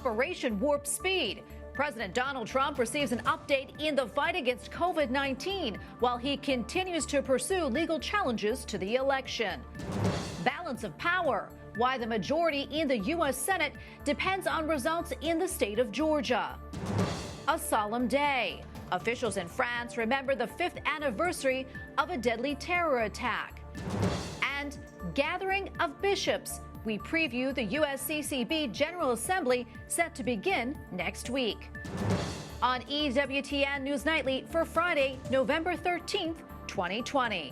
Operation Warp Speed. President Donald Trump receives an update in the fight against COVID-19 while he continues to pursue legal challenges to the election. Balance of power. Why the majority in the U.S. Senate depends on results in the state of Georgia. A solemn day. Officials in France remember the 5th anniversary of a deadly terror attack. And gathering of bishops. We preview the USCCB General Assembly set to begin next week. On EWTN News Nightly for Friday, November 13th, 2020.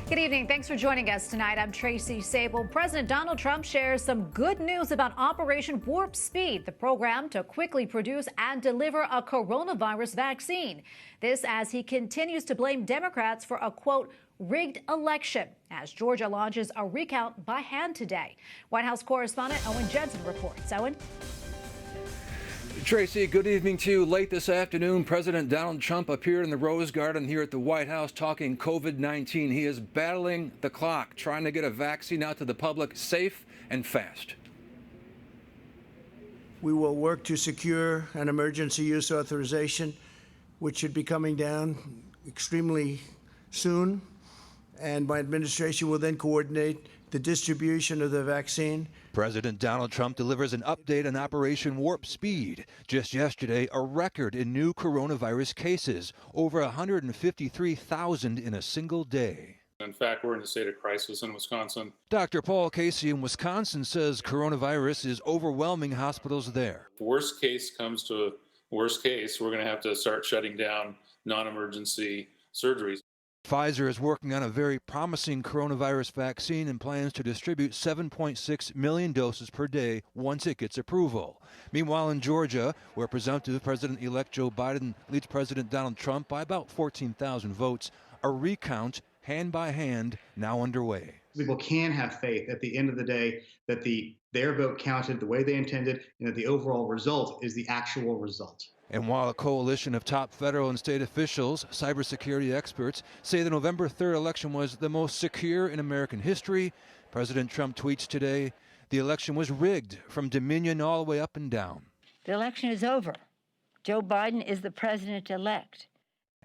Good evening. Thanks for joining us tonight. I'm Tracy Sable. President Donald Trump shares some good news about Operation Warp Speed, the program to quickly produce and deliver a coronavirus vaccine. This as he continues to blame Democrats for a, quote, rigged election as Georgia launches a recount by hand today. White House correspondent Owen Jensen reports. Owen? Tracy, good evening to you. Late this afternoon, President Donald Trump appeared in the Rose Garden here at the White House talking COVID-19. He is battling the clock, trying to get a vaccine out to the public safe and fast. We will work to secure an emergency use authorization, which should be coming down extremely soon. And my administration will then coordinate the distribution of the vaccine. President Donald Trump delivers an update on Operation Warp Speed. Just yesterday, a record in new coronavirus cases, over 153,000 in a single day. In fact, we're in a state of crisis in Wisconsin. Dr. Paul Casey in Wisconsin says coronavirus is overwhelming hospitals there. If worst case comes to worst case, we're going to have to start shutting down non-emergency surgeries. Pfizer is working on a very promising coronavirus vaccine and plans to distribute 7.6 million doses per day once it gets approval. Meanwhile, in Georgia, where presumptive President-elect Joe Biden leads President Donald Trump by about 14,000 votes, a recount, hand by hand, now underway. People can have faith at the end of the day that their vote counted the way they intended and that the overall result is the actual result. And while a coalition of top federal and state officials, cybersecurity experts, say the November 3rd election was the most secure in American history, President Trump tweets today, the election was rigged from Dominion all the way up and down. The election is over. Joe Biden is the president-elect.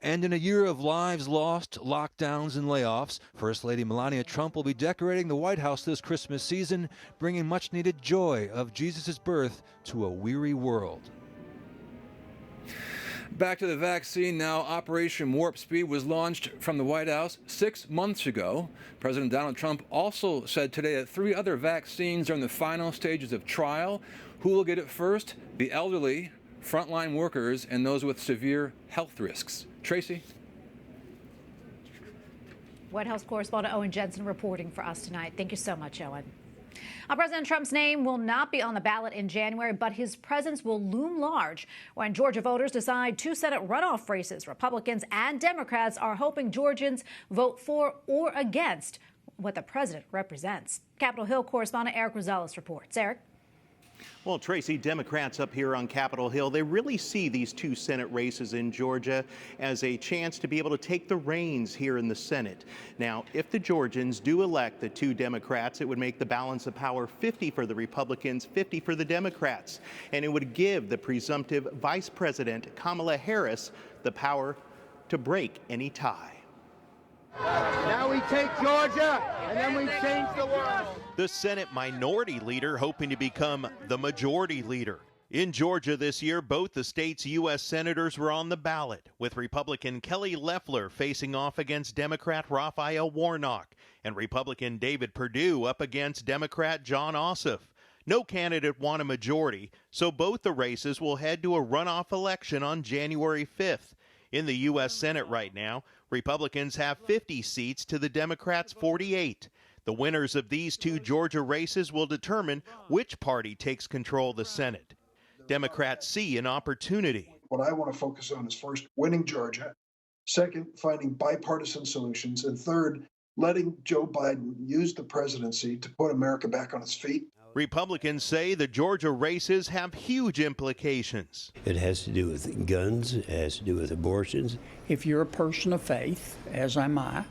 And in a year of lives lost, lockdowns, and layoffs, First Lady Melania Trump will be decorating the White House this Christmas season, bringing much-needed joy of Jesus' birth to a weary world. Back to the vaccine now. Operation Warp Speed was launched from the White House 6 months ago. President Donald Trump also said today that 3 other vaccines are in the final stages of trial. Who will get it first? The elderly, frontline workers, and those with severe health risks. Tracy? White House correspondent Owen Jensen reporting for us tonight. Thank you so much, Owen. President Trump's name will not be on the ballot in January, but his presence will loom large when Georgia voters decide 2 Senate runoff races. Republicans and Democrats are hoping Georgians vote for or against what the president represents. Capitol Hill correspondent Eric Rosales reports. Eric? Well, Tracy, Democrats up here on Capitol Hill, they really see these 2 Senate races in Georgia as a chance to be able to take the reins here in the Senate. Now, if the Georgians do elect the 2 Democrats, it would make the balance of power 50 for the Republicans, 50 for the Democrats. And it would give the presumptive Vice President, Kamala Harris, the power to break any tie. Now we take Georgia, and then we change the world. The Senate Minority Leader hoping to become the Majority Leader. In Georgia this year, both the state's U.S. senators were on the ballot, with Republican Kelly Loeffler facing off against Democrat Raphael Warnock, and Republican David Perdue up against Democrat John Ossoff. No candidate won a majority, so both the races will head to a runoff election on January 5th. In the U.S. Senate right now, Republicans have 50 seats to the Democrats' 48. The winners of these 2 Georgia races will determine which party takes control of the Senate. Democrats see an opportunity. What I want to focus on is first, winning Georgia. Second, finding bipartisan solutions. And third, letting Joe Biden use the presidency to put America back on its feet. Republicans say the Georgia races have huge implications. It has to do with guns, it has to do with abortions. If you're a person of faith, as am I,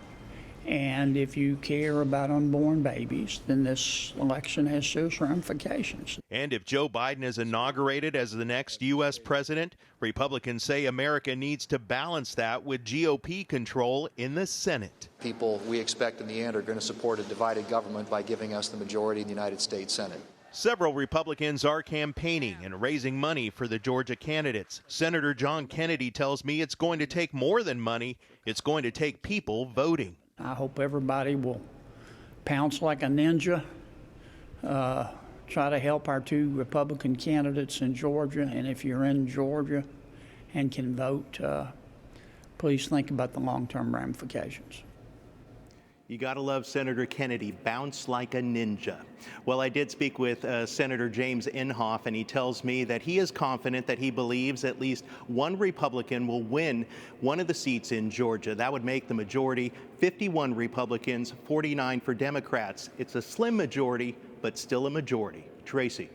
and if you care about unborn babies, then this election has serious ramifications. And if Joe Biden is inaugurated as the next U.S. president, Republicans say America needs to balance that with GOP control in the Senate. People we expect in the end are going to support a divided government by giving us the majority in the United States Senate. Several Republicans are campaigning and raising money for the Georgia candidates. Senator John Kennedy tells me it's going to take more than money. It's going to take people voting. I hope everybody will pounce like a ninja, try to help our two Republican candidates in Georgia. And if you're in Georgia and can vote, please think about the long-term ramifications. You got to love Senator Kennedy, bounce like a ninja. Well, I did speak with Senator James Inhofe, and he tells me that he is confident that he believes at least one Republican will win one of the seats in Georgia. That would make the majority 51 Republicans, 49 for Democrats. It's a slim majority, but still a majority. Tracy.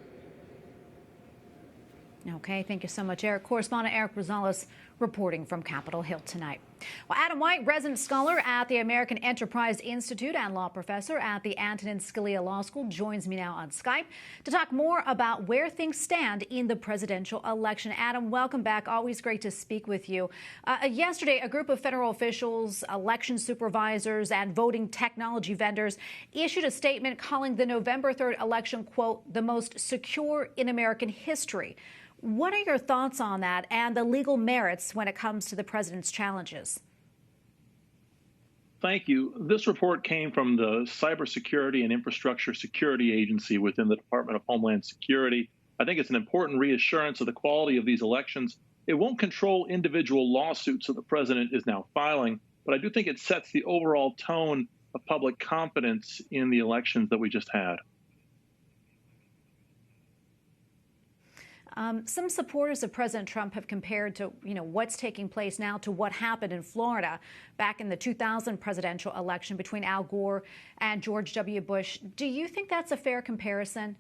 Okay, thank you so much, Eric. Correspondent Eric Rosales reporting from Capitol Hill tonight. Well, Adam White, resident scholar at the American Enterprise Institute and law professor at the Antonin Scalia Law School, joins me now on Skype to talk more about where things stand in the presidential election. Adam, welcome back. Always great to speak with you. Yesterday, a group of federal officials, election supervisors, and voting technology vendors issued a statement calling the November 3rd election, quote, the most secure in American history. What are your thoughts on that and the legal merits when it comes to the president's challenges? Thank you. This report came from the Cybersecurity and Infrastructure Security Agency within the Department of Homeland Security. I think it's an important reassurance of the quality of these elections. It won't control individual lawsuits that the president is now filing, but I do think it sets the overall tone of public confidence in the elections that we just had. Some supporters of President Trump have compared to, what's taking place now to what happened in Florida back in the 2000 presidential election between Al Gore and George W. Bush. Do you think that's a fair comparison?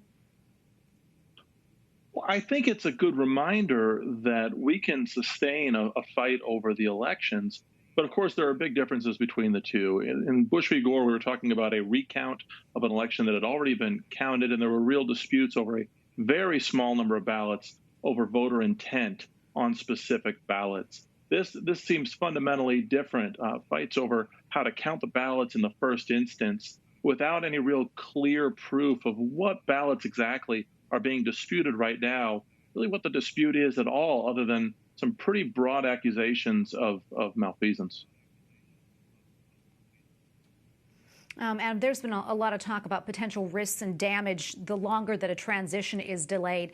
Well, I think it's a good reminder that we can sustain a fight over the elections. But of course, there are big differences between the two. In Bush v. Gore, we were talking about a recount of an election that had already been counted, and there were real disputes over a very small number of ballots over voter intent on specific ballots. This seems fundamentally different. Fights over how to count the ballots in the first instance without any real clear proof of what ballots exactly are being disputed right now, really what the dispute is at all, other than some pretty broad accusations of malfeasance. And there's been a lot of talk about potential risks and damage the longer that a transition is delayed.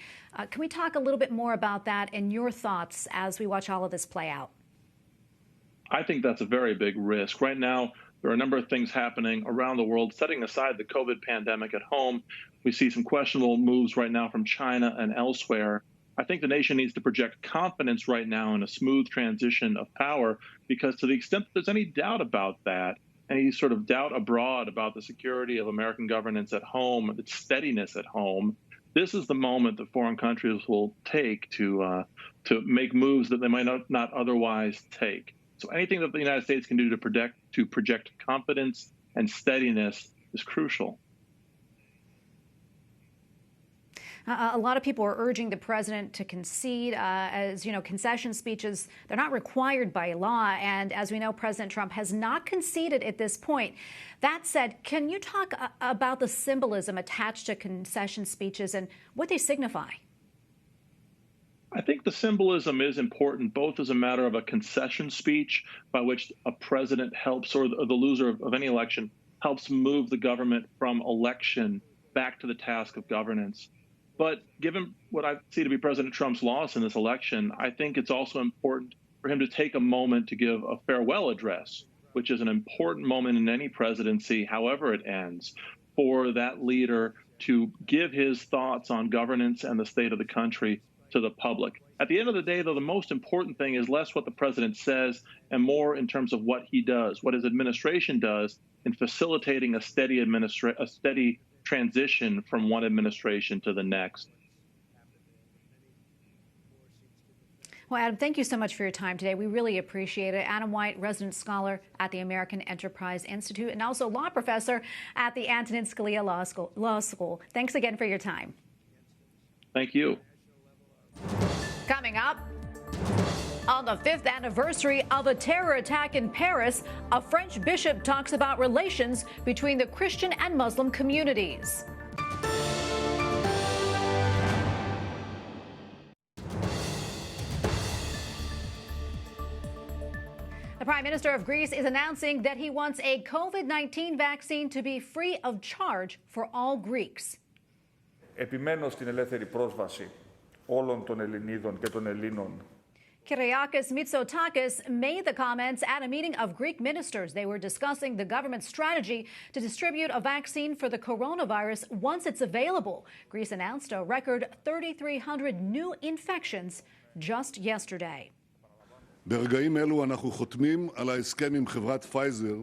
Can we talk a little bit more about that and your thoughts as we watch all of this play out? I think that's a very big risk. Right now, there are a number of things happening around the world. Setting aside the COVID pandemic at home, we see some questionable moves right now from China and elsewhere. I think the nation needs to project confidence right now in a smooth transition of power, because to the extent that there's any doubt about that, any sort of doubt abroad about the security of American governance at home, its steadiness at home, this is the moment that foreign countries will take to make moves that they might not otherwise take. So anything that the United States can do to project confidence and steadiness is crucial. A lot of people are urging the president to concede. As you know, concession speeches, they're not required by law. And as we know, President Trump has not conceded at this point. That said, can you talk about the symbolism attached to concession speeches and what they signify? I think the symbolism is important, both as a matter of a concession speech by which a president helps, or the loser of any election helps move the government from election back to the task of governance. But given what I see to be President Trump's loss in this election, I think it's also important for him to take a moment to give a farewell address, which is an important moment in any presidency, however it ends, for that leader to give his thoughts on governance and the state of the country to the public. At the end of the day, though, the most important thing is less what the president says and more in terms of what he does, what his administration does in facilitating a steady transition from one administration to the next. Well, Adam, thank you so much for your time today. We really appreciate it. Adam White, resident scholar at the American Enterprise Institute and also law professor at the Antonin Scalia Law School. Thanks again for your time. Thank you. Coming up, on the 5th anniversary of a terror attack in Paris, a French bishop talks about relations between the Christian and Muslim communities. The Prime Minister of Greece is announcing that he wants a COVID-19 vaccine to be free of charge for all Greeks. Επιμένω στην ελεύθερη πρόσβαση όλων των Ελληνίδων και των Ελλήνων. Kyriakos Mitsotakis made the comments at a meeting of Greek ministers. They were discussing the government's strategy to distribute a vaccine for the coronavirus once it's available. Greece announced a record 3,300 new infections just yesterday. ברגעים אלו אנחנו חותמים על ההסכם עם חברת פייזר.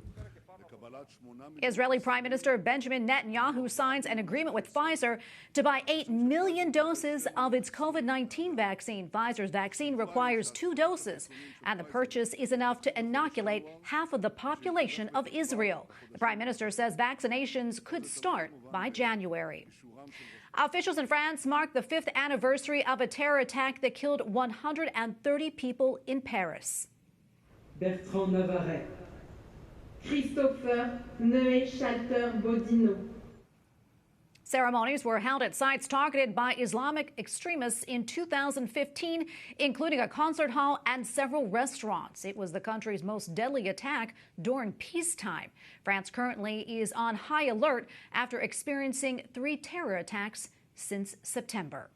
Israeli Prime Minister Benjamin Netanyahu signs an agreement with Pfizer to buy 8 million doses of its COVID-19 vaccine. Pfizer's vaccine requires 2 doses, and the purchase is enough to inoculate half of the population of Israel. The Prime Minister says vaccinations could start by January. Officials in France marked the 5th anniversary of a terror attack that killed 130 people in Paris. Bertrand Navarret. Christopher Neuschalter-Bodino. Ceremonies were held at sites targeted by Islamic extremists in 2015, including a concert hall and several restaurants. It was the country's most deadly attack during peacetime. France currently is on high alert after experiencing 3 terror attacks since September.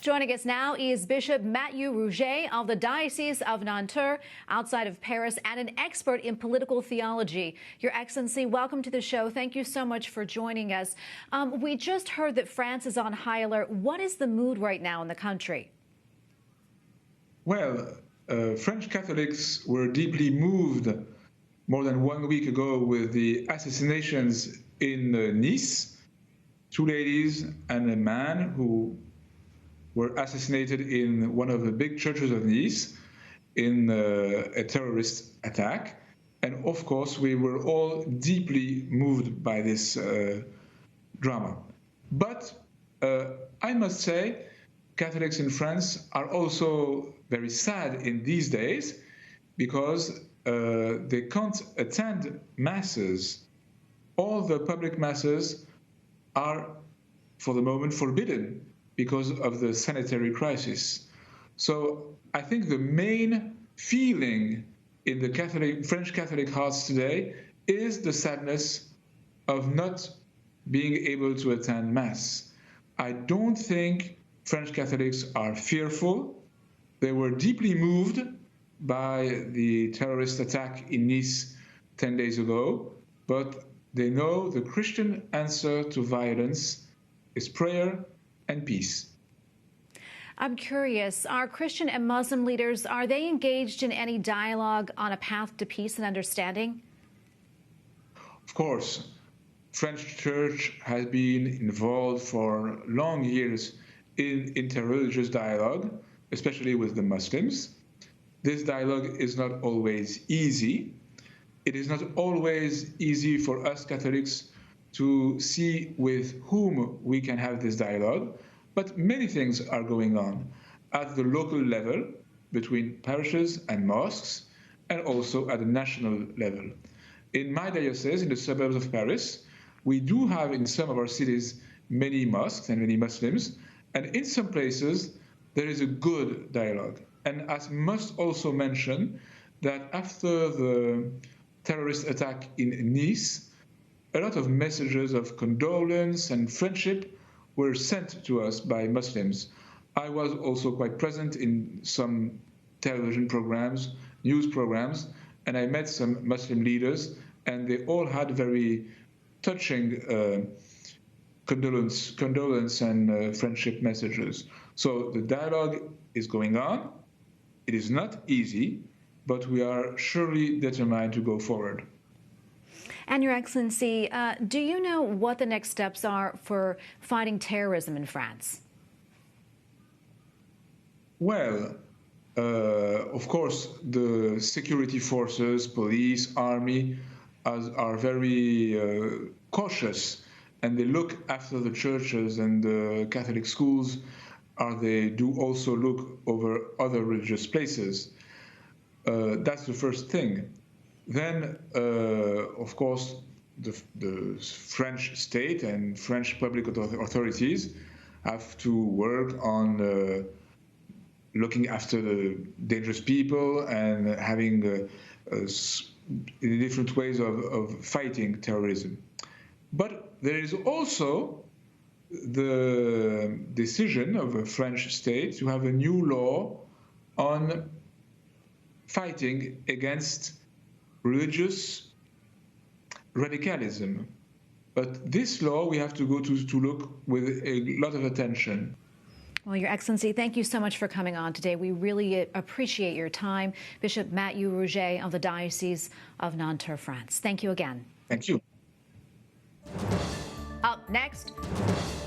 Joining us now is Bishop Mattieu Rogue of the Diocese of Nanterre outside of Paris and an expert in political theology. Your Excellency, welcome to the show. Thank you so much for joining us. We just heard that France is on high alert. What is the mood right now in the country? Well, French Catholics were deeply moved more than 1 week ago with the assassinations in Nice, 2 ladies and a man who were assassinated in one of the big churches of Nice in a terrorist attack. And of course, we were all deeply moved by this drama. But I must say, Catholics in France are also very sad in these days because they can't attend masses. All the public masses are, for the moment, forbidden because of the sanitary crisis. So I think the main feeling in the French Catholic hearts today is the sadness of not being able to attend Mass. I don't think French Catholics are fearful. They were deeply moved by the terrorist attack in Nice 10 days ago, but they know the Christian answer to violence is prayer and peace. I'm curious, are Christian and Muslim leaders, are they engaged in any dialogue on a path to peace and understanding? Of course. French Church has been involved for long years in interreligious dialogue, especially with the Muslims. This dialogue is not always easy. It is not always easy for us Catholics to see with whom we can have this dialogue, but many things are going on at the local level between parishes and mosques, and also at the national level. In my diocese, in the suburbs of Paris, we do have in some of our cities many mosques and many Muslims, and in some places there is a good dialogue. And I must also mention that after the terrorist attack in Nice, a lot of messages of condolence and friendship were sent to us by Muslims. I was also quite present in some television programs, news programs, and I met some Muslim leaders, and they all had very touching condolence and friendship messages. So the dialogue is going on. It is not easy, but we are surely determined to go forward. And Your Excellency, do you know what the next steps are for fighting terrorism in France? Well, of course, the security forces, police, army, are very cautious, and they look after the churches and the Catholic schools, they do also look over other religious places. That's the first thing. Then, of course, the French state and French public authorities have to work on looking after the dangerous people and having different ways of fighting terrorism. But there is also the decision of the French state to have a new law on fighting against religious radicalism. But this law we have to go to look with a lot of attention. Well, Your Excellency, thank you so much for coming on today. We really appreciate your time. Bishop Mattieu Rogue of the Diocese of Nanterre, France. Thank you again. Thank you. Up next,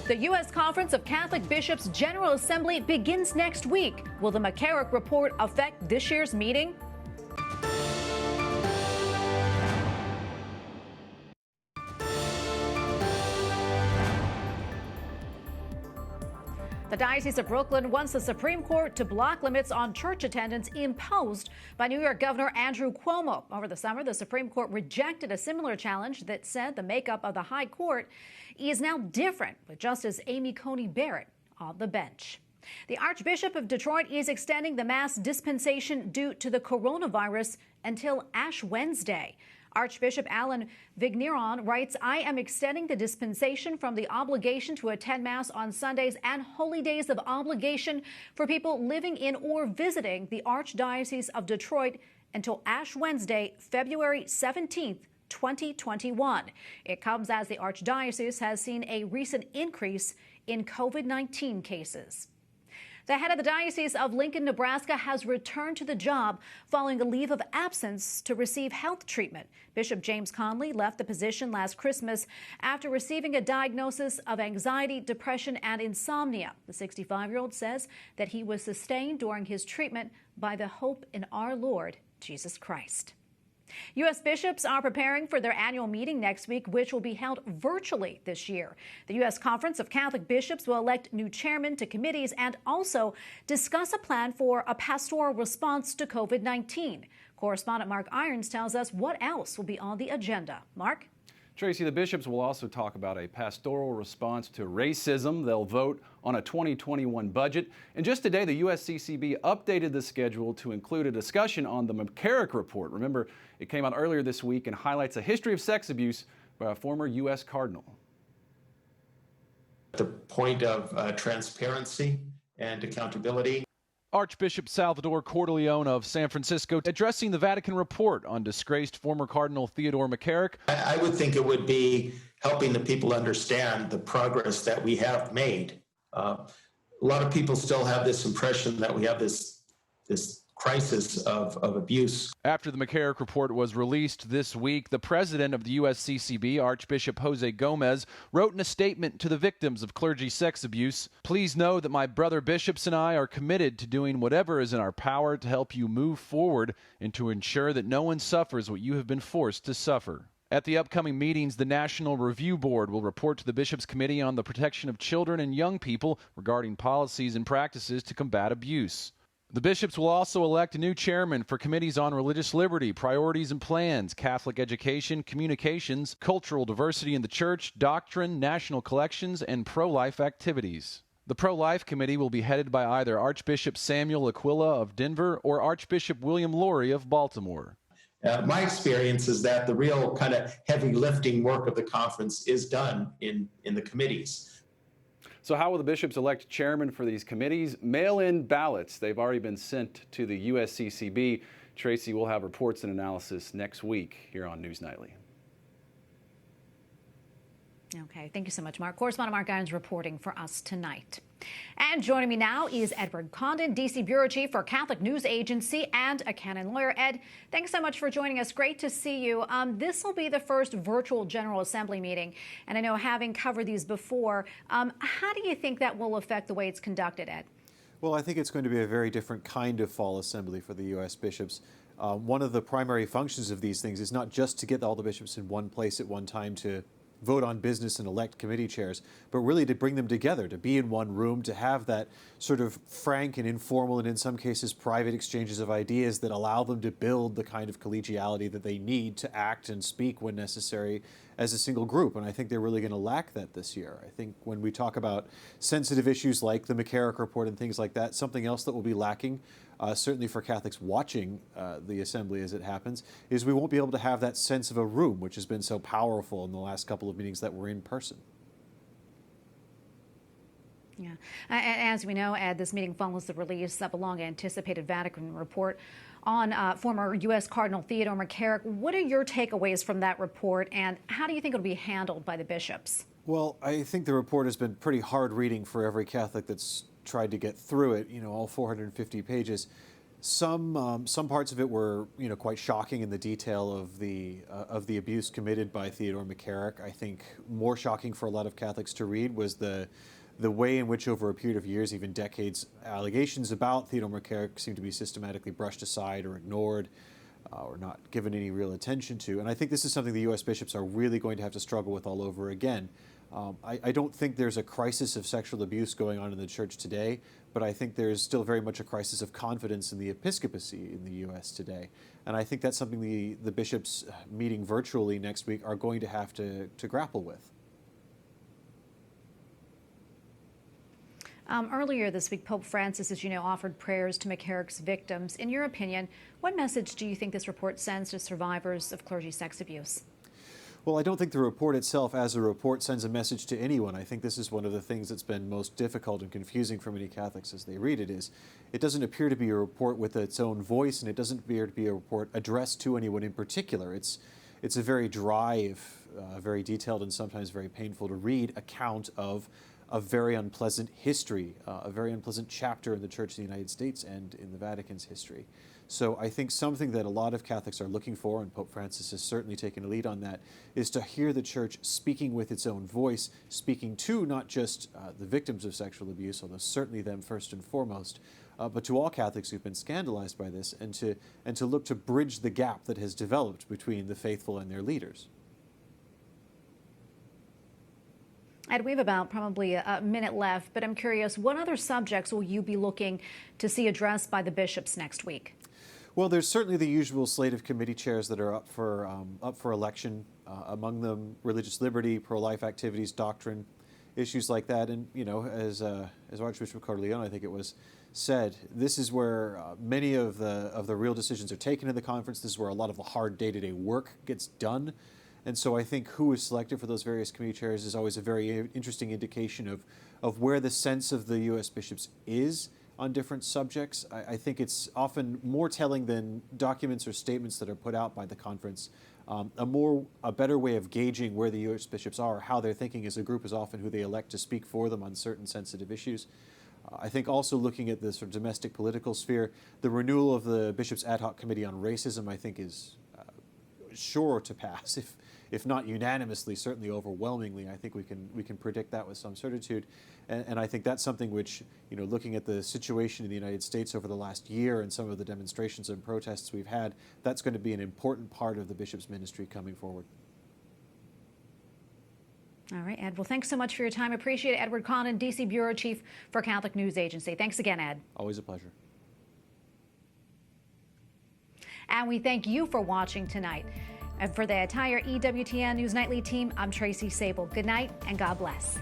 the U.S. Conference of Catholic Bishops General Assembly begins next week. Will the McCarrick report affect this year's meeting? The Diocese of Brooklyn wants the Supreme Court to block limits on church attendance imposed by New York Governor Andrew Cuomo. Over the summer, the Supreme Court rejected a similar challenge that said the makeup of the High Court is now different, with Justice Amy Coney Barrett on the bench. The Archbishop of Detroit is extending the Mass dispensation due to the coronavirus until Ash Wednesday. Archbishop Alan Vigneron writes, "I am extending the dispensation from the obligation to attend Mass on Sundays and holy days of obligation for people living in or visiting the Archdiocese of Detroit until Ash Wednesday, February 17th, 2021. It comes as the Archdiocese has seen a recent increase in COVID-19 cases. The head of the Diocese of Lincoln, Nebraska, has returned to the job following a leave of absence to receive health treatment. Bishop James Conley left the position last Christmas after receiving a diagnosis of anxiety, depression, and insomnia. The 65-year-old says that he was sustained during his treatment by the hope in our Lord Jesus Christ. U.S. bishops are preparing for their annual meeting next week, which will be held virtually this year. The U.S. Conference of Catholic Bishops will elect new chairmen to committees and also discuss a plan for a pastoral response to COVID-19. Correspondent Mark Irons tells us what else will be on the agenda. Mark? Tracy, the bishops will also talk about a pastoral response to racism. They'll vote on a 2021 budget. And just today, the USCCB updated the schedule to include a discussion on the McCarrick report. Remember, it came out earlier this week and highlights a history of sex abuse by a former U.S. cardinal. The point of transparency and accountability. Archbishop Salvador Cordileone of San Francisco addressing the Vatican report on disgraced former Cardinal Theodore McCarrick. I would think it would be helping the people understand the progress that we have made. A lot of people still have this impression that we have this crisis of abuse. After the McCarrick report was released this week, the president of the USCCB, Archbishop Jose Gomez, wrote in a statement to the victims of clergy sex abuse, "Please know that my brother bishops and I are committed to doing whatever is in our power to help you move forward and to ensure that no one suffers what you have been forced to suffer." At the upcoming meetings, the National Review Board will report to the Bishops' Committee on the Protection of Children and Young People regarding policies and practices to combat abuse. The bishops will also elect a new chairman for committees on religious liberty, priorities and plans, Catholic education, communications, cultural diversity in the church, doctrine, national collections, and pro-life activities. The pro-life committee will be headed by either Archbishop Samuel Aquila of Denver or Archbishop William Laurie of Baltimore. My experience is that the real kind of heavy lifting work of the conference is done in the committees. So how will the bishops elect chairman for these committees? Mail-in ballots. They've already been sent to the USCCB. Tracy will have reports and analysis next week here on News Nightly. Okay, thank you so much, Mark. Correspondent Mark Irons reporting for us tonight. And joining me now is Edward Condon, D.C. Bureau Chief for Catholic News Agency and a canon lawyer. Ed, thanks so much for joining us. Great to see you. This will be the first virtual General Assembly meeting, and I know having covered these before, how do you think that will affect the way it's conducted, Ed? Well, I think it's going to be a very different kind of fall assembly for the U.S. bishops. One of the primary functions of these things is not just to get all the bishops in one place at one time to vote on business and elect committee chairs, but really to bring them together, to be in one room, to have that sort of frank and informal and in some cases private exchanges of ideas that allow them to build the kind of collegiality that they need to act and speak when necessary as a single group. And I think they're really going to lack that this year. I think when we talk about sensitive issues like the McCarrick report and things like that, something else that will be lacking, certainly for Catholics watching the assembly as it happens, is we won't be able to have that sense of a room, which has been so powerful in the last couple of meetings that were in person. Yeah. As we know, Ed, this meeting follows the release of a long-anticipated Vatican report on former U.S. Cardinal Theodore McCarrick. What are your takeaways from that report, and how do you think it'll be handled by the bishops? Well, I think the report has been pretty hard reading for every Catholic that's tried to get through it, all 450 pages. Some parts of it were, quite shocking in the detail of the abuse committed by Theodore McCarrick. I think more shocking for a lot of Catholics to read was the way in which over a period of years, even decades, allegations about Theodore McCarrick seem to be systematically brushed aside or ignored or not given any real attention to. And I think this is something the U.S. bishops are really going to have to struggle with all over again. I don't think there's a crisis of sexual abuse going on in the church today, but I think there's still very much a crisis of confidence in the episcopacy in the U.S. today. And I think that's something the bishops meeting virtually next week are going to have to grapple with. Earlier this week, Pope Francis, as you know, offered prayers to McCarrick's victims. In your opinion, what message do you think this report sends to survivors of clergy sex abuse? Well, I don't think the report itself as a report sends a message to anyone. I think this is one of the things that's been most difficult and confusing for many Catholics as they read it, is it doesn't appear to be a report with its own voice, and it doesn't appear to be a report addressed to anyone in particular. It's a very dry, very detailed, and sometimes very painful to read account of a very unpleasant history, a very unpleasant chapter in the Church of the United States and in the Vatican's history. So I think something that a lot of Catholics are looking for, and Pope Francis has certainly taken a lead on that, is to hear the Church speaking with its own voice, speaking to not just the victims of sexual abuse, although certainly them first and foremost, but to all Catholics who've been scandalized by this, and to look to bridge the gap that has developed between the faithful and their leaders. Ed, we have about probably a minute left, but I'm curious, what other subjects will you be looking to see addressed by the bishops next week? Well, there's certainly the usual slate of committee chairs that are up for election. Among them, religious liberty, pro-life activities, doctrine, issues like that. And as Archbishop Corleone, I think it was, said, this is where many of the real decisions are taken in the conference. This is where a lot of the hard day-to-day work gets done. And so I think who is selected for those various committee chairs is always a very interesting indication of where the sense of the U.S. bishops is on different subjects. I think it's often more telling than documents or statements that are put out by the conference. A better way of gauging where the U.S. bishops are, how they're thinking as a group, is often who they elect to speak for them on certain sensitive issues. I think also looking at the sort of domestic political sphere, the renewal of the Bishops' Ad Hoc Committee on Racism, I think, is sure to pass, if not unanimously, certainly overwhelmingly. I think we can predict that with some certitude, and I think that's something which, looking at the situation in the United States over the last year and some of the demonstrations and protests we've had, that's going to be an important part of the bishop's ministry coming forward. All right, Ed. Well, thanks so much for your time. Appreciate it. Edward Condon, D.C. Bureau Chief for Catholic News Agency. Thanks again, Ed. Always a pleasure. And we thank you for watching tonight. And for the entire EWTN News Nightly team, I'm Tracy Sable. Good night and God bless.